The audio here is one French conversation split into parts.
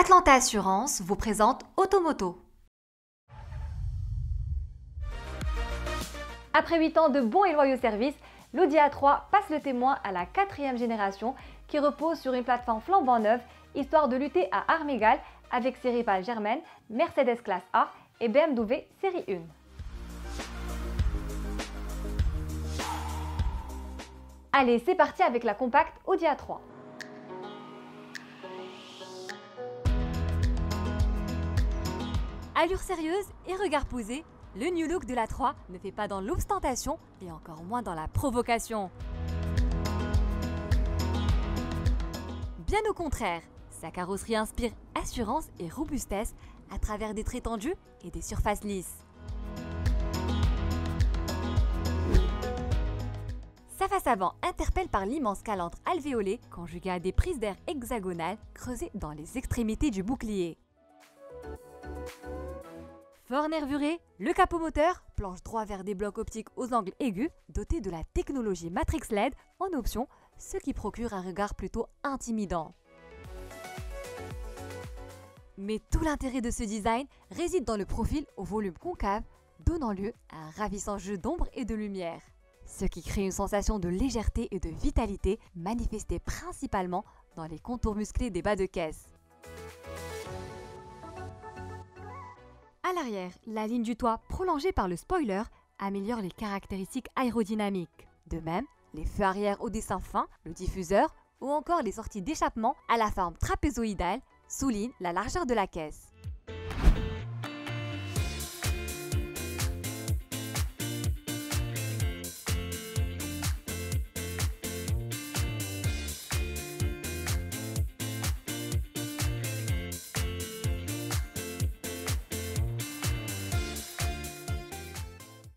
Atlanta Assurance vous présente Automoto. Après 8 ans de bons et loyaux services, l'Audi A3 passe le témoin à la 4e génération qui repose sur une plateforme flambant neuve, histoire de lutter à armes égales avec ses rivales germaines Mercedes Classe A et BMW Série 1. Allez, c'est parti avec la compacte Audi A3. Allure sérieuse et regard posé, le new look de l'A3 ne fait pas dans l'ostentation et encore moins dans la provocation. Bien au contraire, sa carrosserie inspire assurance et robustesse à travers des traits tendus et des surfaces lisses. Sa face avant interpelle par l'immense calandre alvéolée conjuguée à des prises d'air hexagonales creusées dans les extrémités du bouclier. Fort nervuré, le capot moteur planche droit vers des blocs optiques aux angles aigus dotés de la technologie Matrix LED en option, ce qui procure un regard plutôt intimidant. Mais tout l'intérêt de ce design réside dans le profil au volume concave, donnant lieu à un ravissant jeu d'ombre et de lumière, ce qui crée une sensation de légèreté et de vitalité manifestée principalement dans les contours musclés des bas de caisse. À l'arrière, la ligne du toit prolongée par le spoiler améliore les caractéristiques aérodynamiques. De même, les feux arrière au dessin fin, le diffuseur ou encore les sorties d'échappement à la forme trapézoïdale soulignent la largeur de la caisse.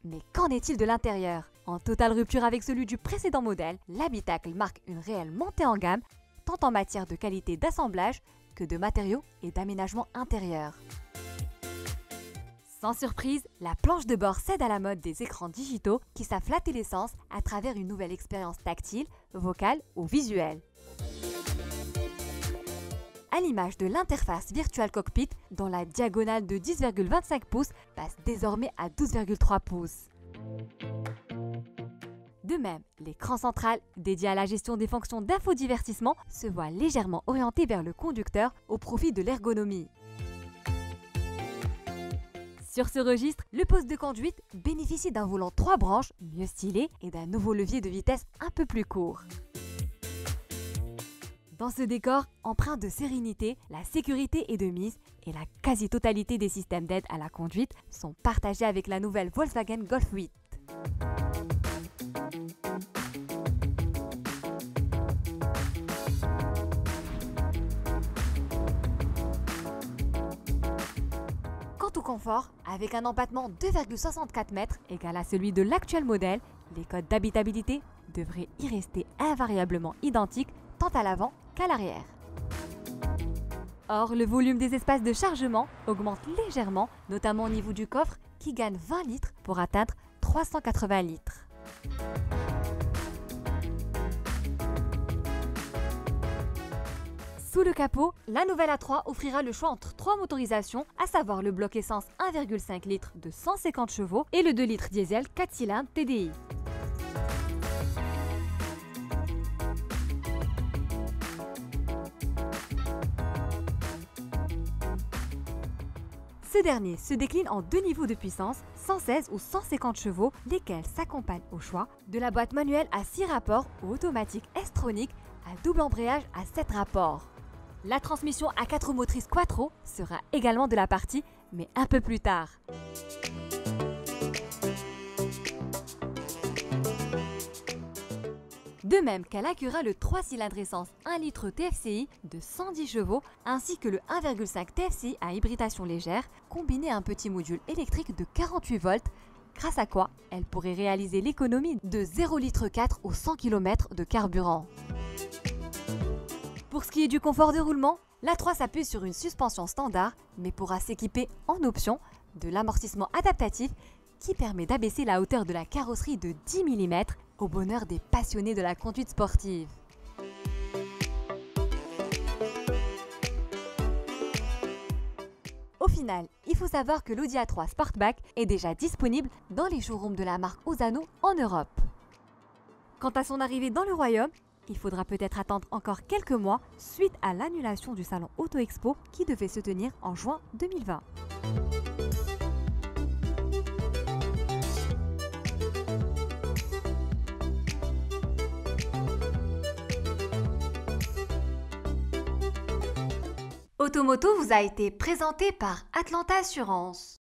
Mais qu'en est-il de l'intérieur? En totale rupture avec celui du précédent modèle, l'habitacle marque une réelle montée en gamme, tant en matière de qualité d'assemblage que de matériaux et d'aménagement intérieur. Sans surprise, la planche de bord cède à la mode des écrans digitaux qui savent flatter l'essence à travers une nouvelle expérience tactile, vocale ou visuelle. À l'image de l'interface Virtual Cockpit, dont la diagonale de 10,25 pouces passe désormais à 12,3 pouces. De même, l'écran central, dédié à la gestion des fonctions d'infodivertissement, se voit légèrement orienté vers le conducteur au profit de l'ergonomie. Sur ce registre, le poste de conduite bénéficie d'un volant 3 branches mieux stylé et d'un nouveau levier de vitesse un peu plus court. Dans ce décor empreint de sérénité, la sécurité est de mise et la quasi-totalité des systèmes d'aide à la conduite sont partagés avec la nouvelle Volkswagen Golf 8. Quant au confort, avec un empattement 2,64 m égal à celui de l'actuel modèle, les codes d'habitabilité devraient y rester invariablement identiques tant à l'avant qu'à l'arrière. Or, le volume des espaces de chargement augmente légèrement, notamment au niveau du coffre qui gagne 20 litres pour atteindre 380 litres. Sous le capot, la nouvelle A3 offrira le choix entre 3 motorisations, à savoir le bloc essence 1,5 litres de 150 chevaux et le 2 litres diesel 4 cylindres TDI. Ce dernier se décline en 2 niveaux de puissance, 116 ou 150 chevaux, lesquels s'accompagnent au choix de la boîte manuelle à 6 rapports ou automatique S-tronique à double embrayage à 7 rapports. La transmission à 4 roues motrices Quattro sera également de la partie, mais un peu plus tard. De même qu'elle accueillera le 3 cylindres essence 1 litre TFCI de 110 chevaux ainsi que le 1,5 TFCI à hybridation légère combiné à un petit module électrique de 48 volts, grâce à quoi elle pourrait réaliser l'économie de 0,4 litre au 100 km de carburant. Pour ce qui est du confort de roulement, l'A3 s'appuie sur une suspension standard mais pourra s'équiper en option de l'amortissement adaptatif qui permet d'abaisser la hauteur de la carrosserie de 10 mm au bonheur des passionnés de la conduite sportive. final, il faut savoir que l'Audi A3 Sportback est déjà disponible dans les showrooms de la marque Osano en Europe. Quant à son arrivée dans le Royaume, il faudra peut-être attendre encore quelques mois suite à l'annulation du salon Auto Expo qui devait se tenir en juin 2020. Automoto vous a été présenté par Atlanta Assurance.